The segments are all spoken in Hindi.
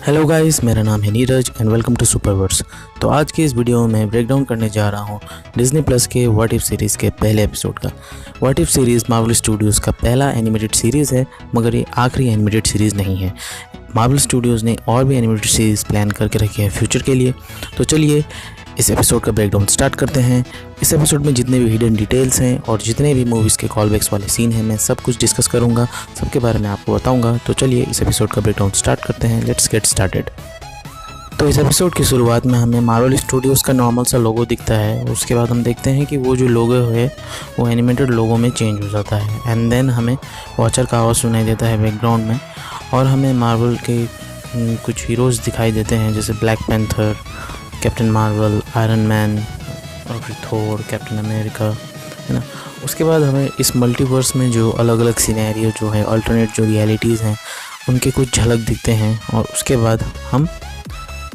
हेलो गाइस, मेरा नाम है नीरज एंड वेलकम टू सुपरवर्स। तो आज की इस वीडियो में मैं ब्रेकडाउन करने जा रहा हूँ डिज्नी प्लस के व्हाट इफ सीरीज़ के पहले एपिसोड का। What if series Marvel Studios का पहला एनिमेटेड सीरीज़ है, मगर ये आखिरी एनिमेटेड सीरीज़ नहीं है। मार्वल स्टूडियोज़ ने और भी एनिमेटेड सीरीज़ प्लान करके रखी है फ्यूचर के लिए। तो चलिए इस एपिसोड का ब्रेकडाउन स्टार्ट करते हैं। इस एपिसोड में जितने भी हिडन डिटेल्स हैं और जितने भी मूवीज़ के कॉलबैक्स वाले सीन हैं, मैं सब कुछ डिस्कस करूंगा, सबके बारे में आपको बताऊंगा। तो चलिए इस एपिसोड का ब्रेकडाउन स्टार्ट करते हैं। Let's get started. तो इस एपिसोड की शुरुआत में हमें मार्वल स्टूडियोज़ का नॉर्मल सा लोगो दिखता है। उसके बाद हम देखते हैं कि वो जो लोगो है वो एनिमेटेड लोगो में चेंज हो जाता है एंड देन हमें वॉचर का आवाज़ सुनाई देता है बैकग्राउंड में, और हमें मार्वल के कुछ हीरोज़ दिखाई देते हैं जैसे black panther, captain Marvel, iron man और फिर थोर, कैप्टन अमेरिका, है ना। उसके बाद हमें इस मल्टीवर्स में जो अलग अलग सिनेरियो जो है, अल्टरनेट जो रियलिटीज़ हैं, उनके कुछ झलक दिखते हैं। और उसके बाद हम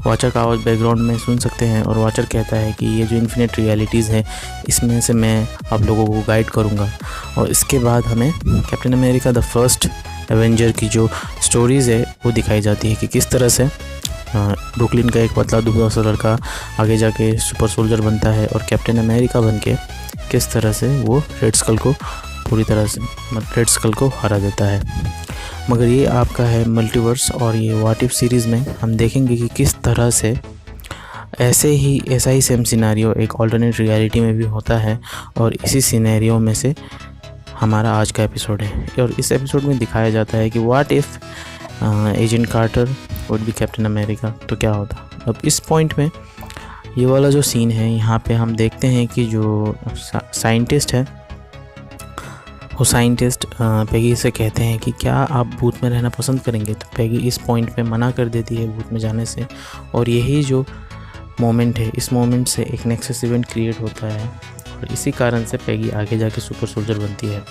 वॉचर का आवाज़ बैकग्राउंड में सुन सकते हैं और वॉचर कहता है कि ये जो इन्फिनिट रियलिटीज़ हैं इसमें से मैं आप लोगों को गाइड करूँगा। और इसके बाद हमें captain America the first Avenger की जो स्टोरीज़ है वो दिखाई जाती है कि किस तरह से ब्रुकलिन का एक पतला दुबला सा लड़का आगे जाके सुपर सोल्जर बनता है और कैप्टन अमेरिका बन के किस तरह से वो रेड स्कल को पूरी तरह से रेड स्कल को हरा देता है। मगर ये आपका है मल्टीवर्स, और ये व्हाट इफ सीरीज़ में हम देखेंगे कि किस तरह से ऐसा ही सेम सिनेरियो एक ऑल्टरनेट रियलिटी में भी होता है, और इसी सिनेरियो में से हमारा आज का एपिसोड है। और इस एपिसोड में दिखाया जाता है कि what if agent Carter would be Captain America, तो क्या होता। अब इस पॉइंट में ये वाला जो सीन है, यहाँ पे हम देखते हैं कि जो साइंटिस्ट है वो साइंटिस्ट पैगी से कहते हैं कि क्या आप भूत में रहना पसंद करेंगे। तो पैगी इस पॉइंट पे मना कर देती है भूत में जाने से, और यही जो मोमेंट है, इस मोमेंट से एक नेक्सस इवेंट क्रिएट होता है और इसी कारण से पैगी आगे जाके सुपर सोल्जर बनती है।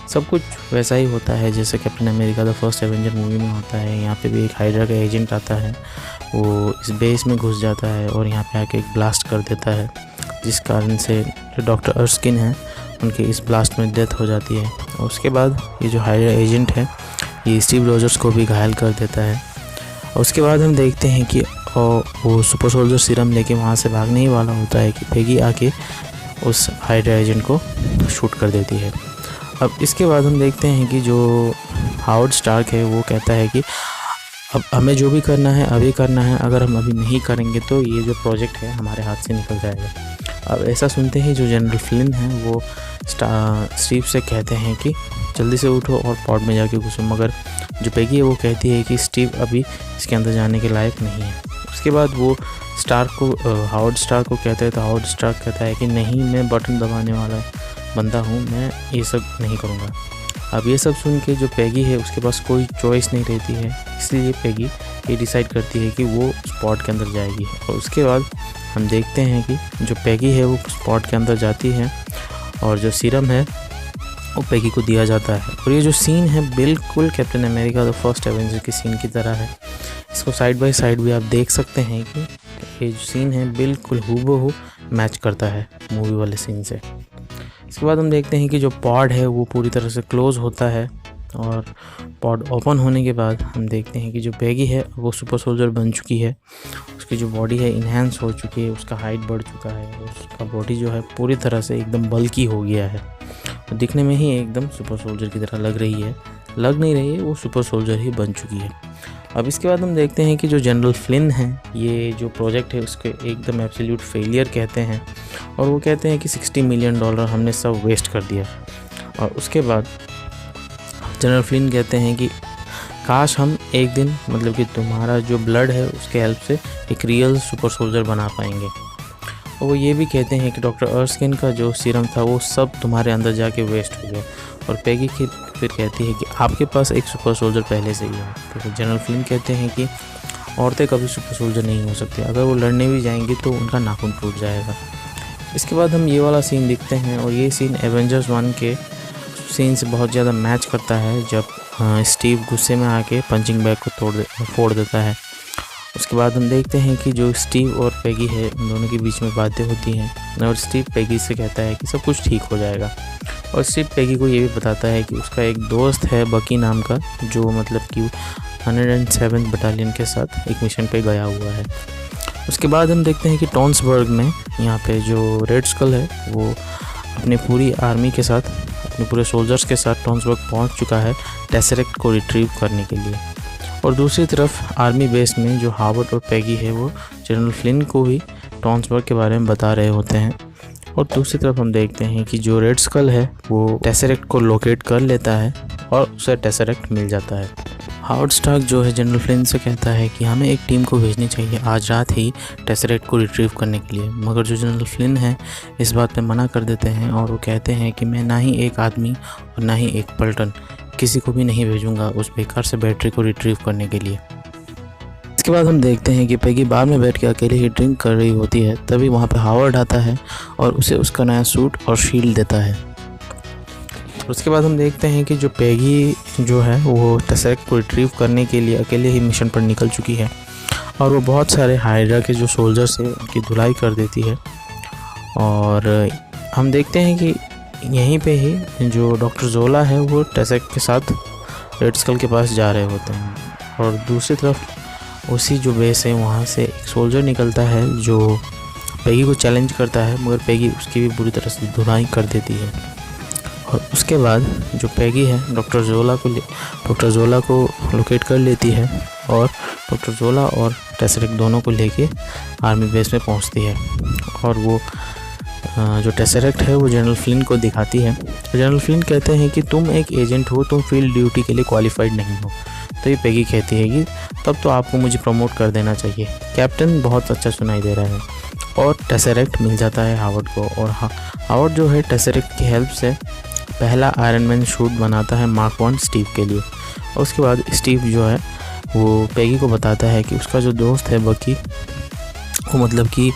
सब कुछ वैसा ही होता है जैसे captain America the first Avenger movie में होता है। यहाँ पे भी एक हाइड्रा का एजेंट आता है, वो इस बेस में घुस जाता है और यहाँ पे आके एक ब्लास्ट कर देता है, जिस कारण से जो डॉक्टर अर्स्किन है उनके इस ब्लास्ट में डेथ हो जाती है। और उसके बाद ये जो हाइड्रा एजेंट है ये स्टीव रोजर्स को भी घायल कर देता है। और उसके बाद हम देखते हैं कि वो सुपर सोल्जर सीरम लेके वहाँ से भागने ही वाला होता है कि पैगी आके उस हाइड्रा एजेंट को शूट कर देती है। अब इसके बाद हम देखते हैं कि जो हावर्ड स्टार्क है वो कहता है कि अब हमें जो भी करना है अभी करना है, अगर हम अभी नहीं करेंगे तो ये जो प्रोजेक्ट है हमारे हाथ से निकल जाएगा। अब ऐसा सुनते ही जो जनरल फ्लिन है वो स्टीव से कहते हैं कि जल्दी से उठो और पॉड में जाके घुसो, मगर जो पैगी है वो कहती है कि स्टीव अभी इसके अंदर जाने के लायक नहीं है। उसके बाद वो हावर्ड स्टार्क को कहते हैं, तो हावर्ड स्टार्क कहता है कि नहीं, मैं बटन दबाने वाला बंदा हूँ, मैं ये सब नहीं करूँगा। अब ये सब सुन के जो पैगी है उसके पास कोई चॉइस नहीं रहती है, इसलिए पैगी ये डिसाइड करती है कि वो स्पॉट के अंदर जाएगी। और उसके बाद हम देखते हैं कि जो पैगी है वो स्पॉट के अंदर जाती है और जो सीरम है वो पैगी को दिया जाता है। और ये जो सीन है बिल्कुल captain America the first Avenger के सीन की तरह है। इसको साइड बाय साइड भी आप देख सकते हैं कि ये जो सीन है बिल्कुल हूबहू मैच करता है मूवी वाले सीन से। इसके बाद हम देखते हैं कि जो पॉड है वो पूरी तरह से क्लोज होता है, और पॉड ओपन होने के बाद हम देखते हैं कि जो पैगी है वो सुपर सोल्जर बन चुकी है। उसकी जो बॉडी है इन्हेंस हो चुकी है, उसका हाइट बढ़ चुका है, उसका बॉडी जो है पूरी तरह से एकदम बल्की हो गया है, और दिखने में ही एकदम सुपर सोल्जर की तरह लग नहीं रही है, वो सुपर सोल्जर ही बन चुकी है। अब इसके बाद हम देखते हैं कि जो जनरल फ्लिन है, ये जो प्रोजेक्ट है उसके एकदम एब्सोल्यूट फेलियर कहते हैं, और वो कहते हैं कि $60 मिलियन हमने सब वेस्ट कर दिया। और उसके बाद जनरल फ्लिन कहते हैं कि काश हम एक दिन, मतलब कि तुम्हारा जो ब्लड है उसके हेल्प से एक रियल सुपर सोल्जर बना पाएंगे। और वो ये भी कहते हैं कि डॉक्टर अर्स्किन का जो सीरम था वो सब तुम्हारे अंदर जाके वेस्ट हो गया। और पैगी फिर कहती है कि आपके पास एक सुपर सोल्जर पहले से ही है। तो फिर जनरल फ्लिन कहते हैं कि औरतें कभी सुपर सोल्जर नहीं हो सकती, अगर वो लड़ने भी जाएंगी तो उनका नाखून टूट जाएगा। इसके बाद हम ये वाला सीन देखते हैं, और ये सीन एवेंजर्स 1 के सीन से बहुत ज़्यादा मैच करता है, जब स्टीव गुस्से में आके पंचिंग बैग को फोड़ देता है। उसके बाद हम देखते हैं कि जो स्टीव और पैगी है उन दोनों के बीच में बातें होती हैं, और स्टीव पैगी से कहता है कि सब कुछ ठीक हो जाएगा। और स्टीव पैगी को ये भी बताता है कि उसका एक दोस्त है बकी नाम का, जो मतलब कि 107 बटालियन के साथ एक मिशन पे गया हुआ है। उसके बाद हम देखते हैं कि टॉन्सबर्ग में यहाँ पे जो रेड स्कल है वो अपनी पूरी आर्मी के साथ, अपने पूरे सोल्जर्स के साथ टॉन्सबर्ग पहुँच चुका है टेसरेक्ट को रिट्रीव करने के लिए। और दूसरी तरफ आर्मी बेस में जो हावर्ड और पैगी है वो जनरल फ्लिन को भी टॉन्सबर्ग के बारे में बता रहे होते हैं। और दूसरी तरफ हम देखते हैं कि जो रेड स्कल है वो टेसरेक्ट को लोकेट कर लेता है और उसे टेसरेक्ट मिल जाता है। हावर्ड स्टार्क जो है जनरल फ्लिन से कहता है कि हमें एक टीम को भेजनी चाहिए आज रात ही टेसरेक्ट को रिट्रीव करने के लिए, मगर जो जनरल फ्लिन है इस बात पे मना कर देते हैं और वो कहते हैं कि मैं ना ही एक आदमी और ना ही एक पलटन किसी को भी नहीं भेजूंगा उस बेकार से बैटरी को रिट्रीव करने के लिए। इसके बाद हम देखते हैं कि पैगी बार में बैठ के अकेले ही ड्रिंक कर रही होती है, तभी वहाँ पे हावर्ड आता है और उसे उसका नया सूट और शील्ड देता है। उसके बाद हम देखते हैं कि जो पैगी जो है वो टेसरेक्ट को रिट्रीव करने के लिए अकेले ही मिशन पर निकल चुकी है और वो बहुत सारे हाइड्रा के जो सोल्जर्स हैं उनकी धुलाई कर देती है। और हम देखते हैं कि यहीं पे ही जो डॉक्टर जोला है वो टेसरेक्ट के साथ रेड स्कल के पास जा रहे होते हैं। और दूसरी तरफ उसी जो बेस है वहाँ से एक सोल्जर निकलता है जो पैगी को चैलेंज करता है, मगर पैगी उसकी भी बुरी तरह से धुलाई कर देती है। और उसके बाद जो पैगी है डॉक्टर जोला को लोकेट कर लेती है और डॉक्टर जोला और टेसरेक्ट दोनों को लेके आर्मी बेस में पहुंचती है। और वो जो टेसरेक्ट है वो जनरल फ्लिन को दिखाती है। जनरल फ्लिन कहते हैं कि तुम एक एजेंट हो, तुम फील्ड ड्यूटी के लिए क्वालिफाइड नहीं हो। तो ये पैगी कहती है कि तब तो आपको मुझे प्रमोट कर देना चाहिए। कैप्टन बहुत अच्छा सुनाई दे रहा है और टेसरेक्ट मिल जाता है हावर्ड को। और हावर्ड जो है टेसरेक्ट की हेल्प से पहला आयरन मैन शूट बनाता है मार्क 1 स्टीव के लिए। और उसके बाद स्टीव जो है वो पैगी को बताता है कि उसका जो दोस्त है बकी, वो मतलब कि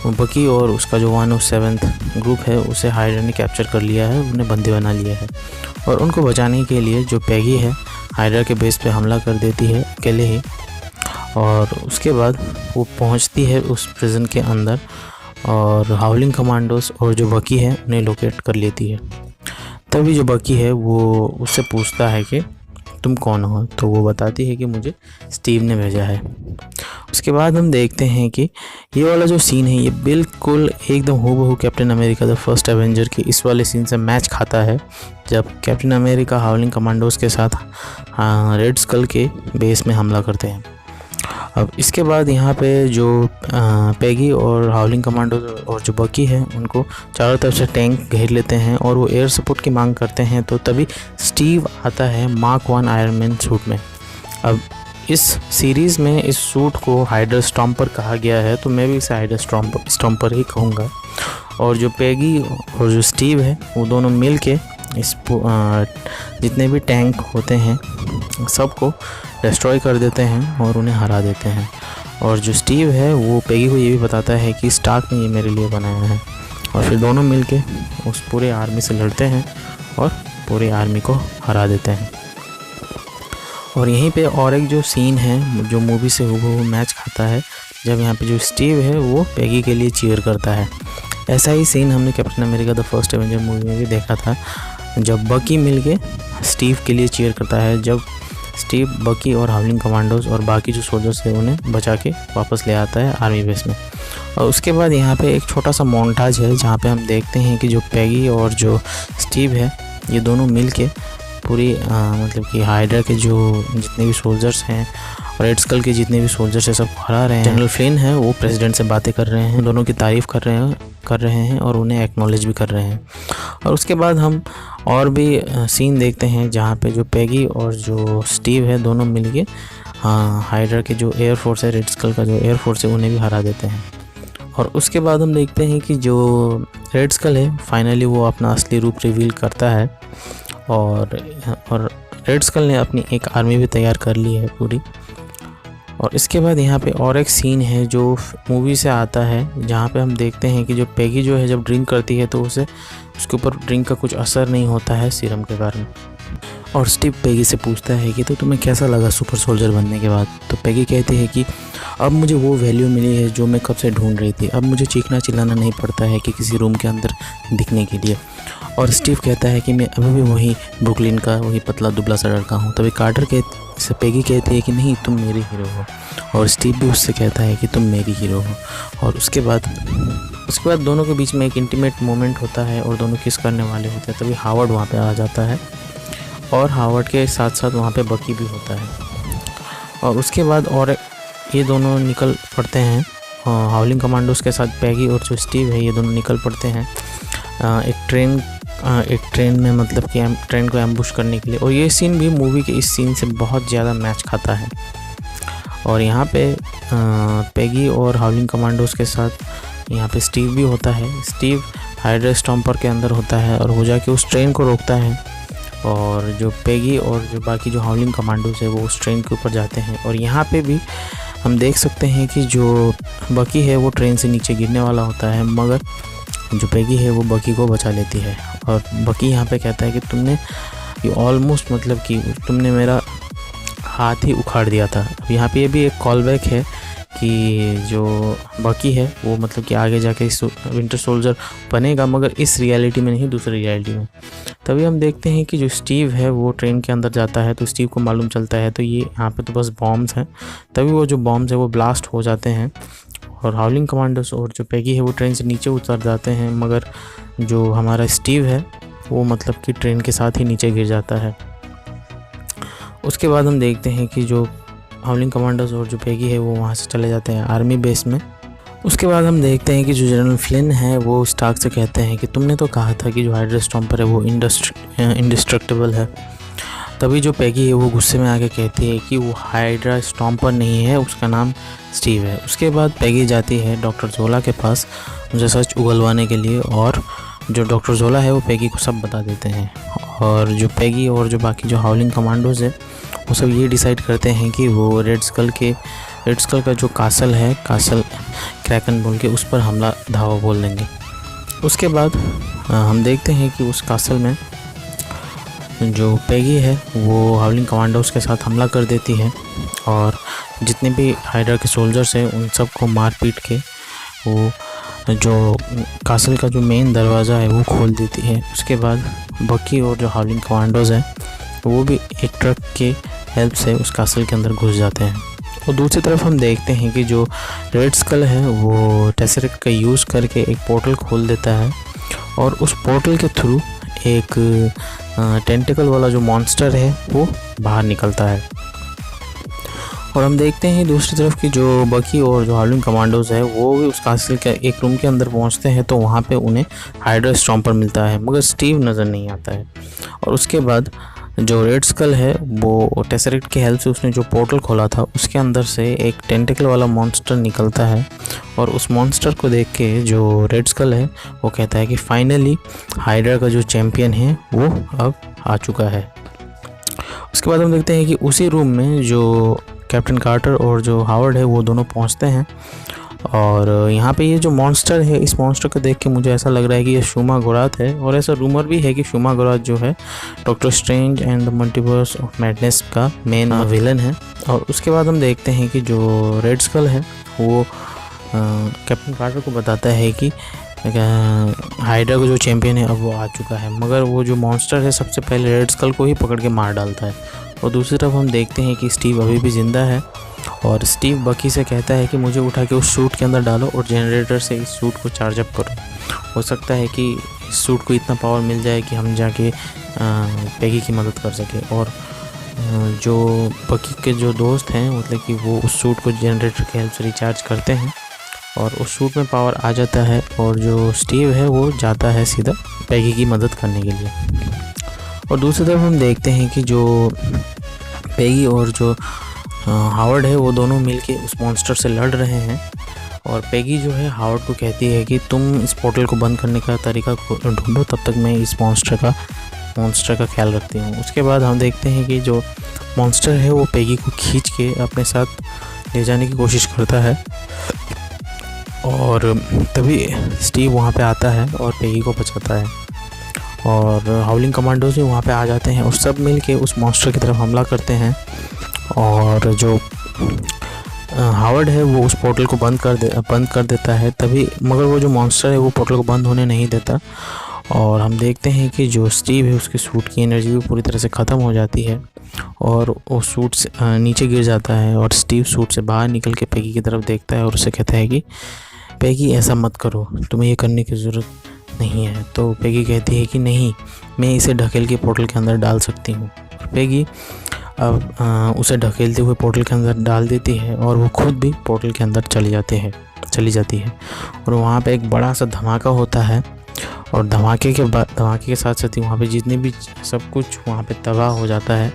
बकी और उसका जो 107th ग्रुप है उसे हाइड्रा ने कैप्चर कर लिया है, उन्हें बंदी बना लिया है। और उनको बचाने के लिए जो पैगी है हाइड्रा के बेस पे हमला कर देती है अकेले ही। और उसके बाद वो पहुंचती है उस प्रिजन के अंदर और हाउलिंग कमांडोस और जो बकी है उन्हें लोकेट कर लेती है। तभी जो बकी है वो उससे पूछता है कि तुम कौन हो, तो वो बताती है कि मुझे स्टीव ने भेजा है। उसके बाद हम देखते हैं कि ये वाला जो सीन है ये बिल्कुल एकदम हूबहू captain America the first Avenger के इस वाले सीन से मैच खाता है, जब कैप्टन अमेरिका हाउलिंग कमांडोज के साथ रेड स्कल के बेस में हमला करते हैं। अब इसके बाद यहाँ पे जो पैगी और हाउलिंग कमांडोज और जो बकी है उनको चारों तरफ से टैंक घेर लेते हैं और वो एयर सपोर्ट की मांग करते हैं। तो तभी स्टीव आता है मार्क 1 आयरन मैन सूट में। अब इस सीरीज़ में इस सूट को हाइड्रा स्टॉम्पर कहा गया है, तो मैं भी इसे हाइड्रा स्टॉम्पर ही कहूँगा। और जो पैगी और जो स्टीव है वो दोनों मिल के इस जितने भी टैंक होते हैं सबको डिस्ट्रॉय कर देते हैं और उन्हें हरा देते हैं। और जो स्टीव है वो पैगी को ये भी बताता है कि स्टार्क ने ये मेरे लिए बनाया है। और फिर दोनों मिलके उस पूरे आर्मी से लड़ते हैं और पूरी आर्मी को हरा देते हैं। और यहीं पे और एक जो सीन है जो मूवी से हूबहू मैच खाता है, जब यहाँ पे जो स्टीव है वो पैगी के लिए चीयर करता है। ऐसा ही सीन हमने captain America the first Avenger movie में भी देखा था, जब बकी मिलके स्टीव के लिए चीयर करता है, जब स्टीव बकी और हाउलिंग कमांडोज और बाकी जो सोल्जर्स हैं उन्हें बचा के वापस ले आता है आर्मी बेस में। और उसके बाद यहाँ पे एक छोटा सा मोन्टाज है जहाँ पे हम देखते हैं कि जो पैगी और जो स्टीव है ये दोनों मिल के पूरी मतलब कि हाइड्रा के जो जितने भी सोल्जर्स हैं और रेड स्कल के जितने भी सोल्जर्स हैं सबको हरा रहे हैं। जनरल फ्लिन है वो प्रेसिडेंट से बातें कर रहे हैं, दोनों की तारीफ़ कर रहे हैं और उन्हें एक्नॉलेज भी कर रहे हैं। और उसके बाद हम और भी सीन देखते हैं जहाँ पे जो पैगी और जो स्टीव है दोनों मिलके हाइड्रा के जो एयरफोर्स है, रेड स्कल का जो एयरफोर्स है उन्हें भी हरा देते हैं। और उसके बाद हम देखते हैं कि जो रेड स्कल है फाइनली वो अपना असली रूप रिवील करता है और रेड स्कल ने अपनी एक आर्मी भी तैयार कर ली है पूरी। और इसके बाद यहाँ पे और एक सीन है जो मूवी से आता है, जहाँ पे हम देखते हैं कि जो पैगी जो है जब ड्रिंक करती है तो उसके ऊपर ड्रिंक का कुछ असर नहीं होता है सीरम के कारण। और स्टीव पैगी से पूछता है कि तो तुम्हें कैसा लगा सुपर सोल्जर बनने के बाद। तो पैगी कहती है कि अब मुझे वो वैल्यू मिली है जो मैं कब से ढूंढ रही थी, अब मुझे चीखना चिल्लाना नहीं पड़ता है कि किसी रूम के अंदर दिखने के लिए। और स्टीव कहता है कि मैं अभी भी वही ब्रुकलिन का वही पतला दुबला सा लड़का हूँ। तभी कार्टर से पेगी कहती है कि नहीं तुम मेरी हीरो हो, और स्टीव भी उससे कहता है कि तुम मेरी हीरो हो। और उसके बाद दोनों के बीच में एक इंटीमेट मोमेंट होता है और दोनों किस करने वाले होते हैं। तभी हावर्ड वहाँ पे आ जाता है और हावर्ड के साथ साथ वहाँ पे बकी भी होता है। और उसके बाद और ये दोनों निकल पड़ते हैं हाउलिंग कमांडोज के साथ। पेगी और जो स्टीव है ये दोनों निकल पड़ते हैं एक ट्रेन में, मतलब कि ट्रेन को एम्बुश करने के लिए। और ये सीन भी मूवी के इस सीन से बहुत ज़्यादा मैच खाता है। और यहाँ पे पेगी और हाउलिंग कमांडोज के साथ यहाँ पे स्टीव भी होता है। स्टीव हाइड्रा स्टॉम्पर के अंदर होता है और वो जाके उस ट्रेन को रोकता है। और जो पेगी और जो बाकी जो हाउलिंग कमांडोज है वो उस ट्रेन के ऊपर जाते हैं। और यहाँ पे भी हम देख सकते हैं कि जो बकी है वो ट्रेन से नीचे गिरने वाला होता है, मगर जो पेगी है वो बकी को बचा लेती है। और बकी यहाँ पे कहता है कि तुमने ये ऑलमोस्ट, मतलब कि तुमने मेरा हाथ ही उखाड़ दिया था। यहाँ पे ये भी एक कॉल बैक है कि जो बकी है वो मतलब कि आगे जाके विंटर सोल्जर बनेगा, मगर इस रियलिटी में नहीं, दूसरी रियलिटी में। तभी हम देखते हैं कि जो स्टीव है वो ट्रेन के अंदर जाता है, तो स्टीव को मालूम चलता है तो ये यहाँ पे तो बस बॉम्ब्स हैं। तभी वो जो बॉम्ब्स है वो ब्लास्ट हो जाते हैं और हाउलिंग कमांडर्स और जो पेगी है वो ट्रेन से नीचे उतर जाते हैं, मगर जो हमारा स्टीव है वो मतलब कि ट्रेन के साथ ही नीचे गिर जाता है। उसके बाद हम देखते हैं कि जो हाउलिंग कमांडर्स और जो पेगी है वो वहाँ से चले जाते हैं आर्मी बेस में। उसके बाद हम देखते हैं कि जो जनरल फ्लिन है वो स्टार्क से कहते हैं कि तुमने तो कहा था कि जो हाइड्रा स्टॉम्पर है वो इंडिस्ट्रक्टिबल है। तभी जो पेगी है वो गुस्से में आके कहती है कि वो हाइड्रा स्टॉम्पर नहीं है, उसका नाम स्टीव है। उसके बाद पेगी जाती है डॉक्टर जोला के पास उनसे सच उगलवाने के लिए, और जो डॉक्टर जोला है वो पेगी को सब बता देते हैं। और जो पेगी और जो बाकी जो हाउलिंग कमांडोज है वो सब ये डिसाइड करते हैं कि वो रेड स्कल का जो कासल है, कासल क्रैकन बोल के, उस पर हमला धावा बोल देंगे। उसके बाद हम देखते हैं कि उस कासल में जो पेगी है वो हाउलिंग कमांडोज के साथ हमला कर देती है और जितने भी हाइड्रा के सोल्जर्स हैं उन सब को मार पीट के वो जो कासल का जो मेन दरवाज़ा है वो खोल देती है। उसके बाद बकी और जो हाउलिंग कमांडोज हैं वो भी एक ट्रक के हेल्प से उस कासल के अंदर घुस जाते हैं। और दूसरी तरफ हम देखते हैं कि जो रेड स्कल है वो टेसरेक्ट का यूज़ करके एक पोर्टल खोल देता है और उस पोर्टल के थ्रू एक टेंटिकल वाला जो मॉन्स्टर है वो बाहर निकलता है। और हम देखते हैं दूसरी तरफ की जो बकी और जो हाउलिंग कमांडोज है वो भी उस कासल के एक रूम के अंदर पहुंचते हैं, तो वहाँ पे उन्हें हाइड्रा स्टॉम्पर मिलता है, मगर स्टीव नज़र नहीं आता है। और उसके बाद जो रेड स्कल है वो टेसरेक्ट के हेल्प से उसने जो पोर्टल खोला था उसके अंदर से एक टेंटिकल वाला मॉन्स्टर निकलता है और उस मॉन्स्टर को देख के जो रेड स्कल है वो कहता है कि फाइनली हाइड्रा का जो चैम्पियन है वो अब आ चुका है। उसके बाद हम देखते हैं कि उसी रूम में जो कैप्टन कार्टर और जो हावर्ड है वो दोनों पहुंचते हैं और यहाँ पे ये जो मॉन्स्टर है, इस मॉन्स्टर को देख के मुझे ऐसा लग रहा है कि ये शूमा गोराथ है और ऐसा रूमर भी है कि शूमा गोराथ जो है doctor strange and the multiverse of madness का मेन विलन है। और उसके बाद हम देखते हैं कि जो रेड स्कल है वो कैप्टन कार्टर को बताता है कि हाइड्रा का जो चैम्पियन है अब वो आ चुका है, मगर वो जो मॉन्स्टर है सबसे पहले रेड स्कल को ही पकड़ के मार डालता है। और दूसरी तरफ हम देखते हैं कि स्टीव अभी भी ज़िंदा है और स्टीव बकी से कहता है कि मुझे उठा के उस सूट के अंदर डालो और जनरेटर से इस सूट को चार्ज अप करो। हो सकता है कि इस सूट को इतना पावर मिल जाए कि हम जाके पेगी की मदद कर सके। और जो बकी के जो दोस्त हैं मतलब कि वो उस सूट को जनरेटर के हेल्प से रिचार्ज करते हैं और उस सूट में पावर आ जाता है और जो स्टीव है वो जाता है सीधा पेगी की मदद करने के लिए। और दूसरी तरफ हम देखते हैं कि जो पेगी और जो हावर्ड है वो दोनों मिलके उस मॉन्स्टर से लड़ रहे हैं और पेगी जो है हावर्ड को कहती है कि तुम इस पोर्टल को बंद करने का तरीका ढूंढो, तब तक मैं इस मॉन्स्टर का ख्याल रखती हूँ। उसके बाद हम देखते हैं कि जो मॉन्स्टर है वो पेगी को खींच के अपने साथ ले जाने की कोशिश करता है और तभी स्टीव वहाँ पे आता है और पेगी को बचाता है और हाउलिंग कमांडोज भी वहाँ पे आ जाते हैं और सब मिल के उस मॉन्स्टर की तरफ हमला करते हैं। और जो हावर्ड है वो उस पोर्टल को बंद कर देता है तभी, मगर वो जो मॉन्स्टर है वो पोर्टल को बंद होने नहीं देता और हम देखते हैं कि जो स्टीव है उसके सूट की एनर्जी भी पूरी तरह से ख़त्म हो जाती है और वो सूट से नीचे गिर जाता है। और स्टीव सूट से बाहर निकल के पैगी की तरफ देखता है और उससे कहता है कि पैगी ऐसा मत करो, तुम्हें ये करने की ज़रूरत नहीं है। तो पैगी कहती है कि नहीं, मैं इसे ढकेल के पोर्टल के अंदर डाल सकती हूँ। पैगी अब उसे ढकेलते हुए पोर्टल के अंदर डाल देती है और वो खुद भी पोर्टल के अंदर चली जाती है। और वहाँ पे एक बड़ा सा धमाका होता है और धमाके के साथ साथ ही वहाँ पे जितने भी सब कुछ वहाँ पे तबाह हो जाता है।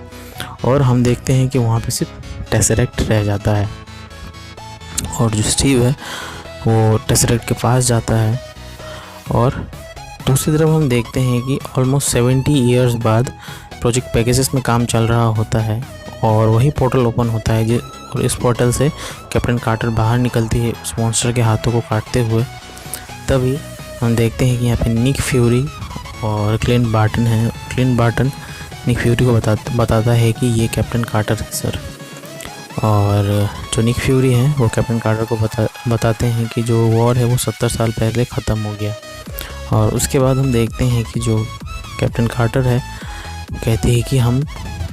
और हम देखते हैं कि वहाँ पे सिर्फ टेसरेक्ट रह जाता है और जो स्टीव है वो टेसरेक्ट के पास जाता है। और दूसरी तरफ हम देखते हैं कि ऑलमोस्ट 70 ईयर्स बाद प्रोजेक्ट पेगासस में काम चल रहा होता है और वही पोर्टल ओपन होता है और इस पोर्टल से कैप्टन कार्टर बाहर निकलती है उस मॉन्स्टर के हाथों को काटते हुए। तभी हम देखते हैं कि यहाँ पे निक फ्यूरी और क्लिंट बार्टन है। क्लिंट बार्टन निक फ्यूरी को बताता है कि ये कैप्टन कार्टर है सर। और जो निक फ्यूरी हैं वो कैप्टन कार्टर को बताते हैं कि जो वॉर है वो 70 साल पहले ख़त्म हो गया। और उसके बाद हम देखते हैं कि जो कैप्टन कार्टर है कहती है कि हम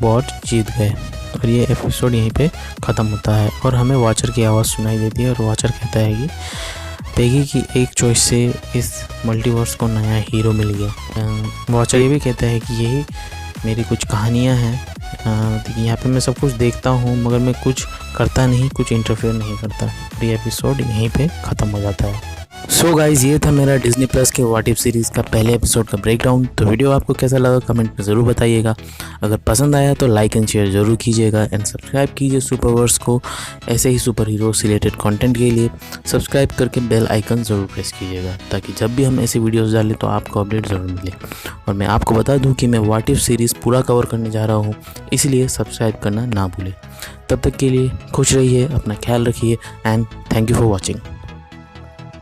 वॉर जीत गए। और ये एपिसोड यहीं पे ख़त्म होता है और हमें वॉचर की आवाज़ सुनाई देती है और वॉचर कहता है कि पैगी की एक चॉइस से इस मल्टीवर्स को नया हीरो मिल गया। वॉचर ये भी कहता है कि यही मेरी कुछ कहानियाँ हैं, यहाँ पे मैं सब कुछ देखता हूँ मगर मैं कुछ करता नहीं, कुछ इंटरफेयर नहीं करता। और ये एपिसोड यहीं पे ख़त्म हो जाता है। सो गाइज़, ये था मेरा डिज्नी प्लस के व्हाट इफ सीरीज़ का पहले एपिसोड का ब्रेकडाउन। तो वीडियो आपको कैसा लगा कमेंट में ज़रूर बताइएगा। अगर पसंद आया तो लाइक एंड शेयर ज़रूर कीजिएगा एंड सब्सक्राइब कीजिए सुपरवर्स को। ऐसे ही सुपर हीरो से रिलेटेड कंटेंट के लिए सब्सक्राइब करके बेल आइकन ज़रूर प्रेस कीजिएगा ताकि जब भी हम ऐसी वीडियोज़ डालें तो आपको अपडेट ज़रूर मिले। और मैं आपको बता दूँ कि मैं व्हाट इफ सीरीज़ पूरा कवर करने जा रहा हूँ, इसलिए सब्सक्राइब करना ना भूलें। तब तक के लिए खुश रहिए, अपना ख्याल रखिए and thank you for watching.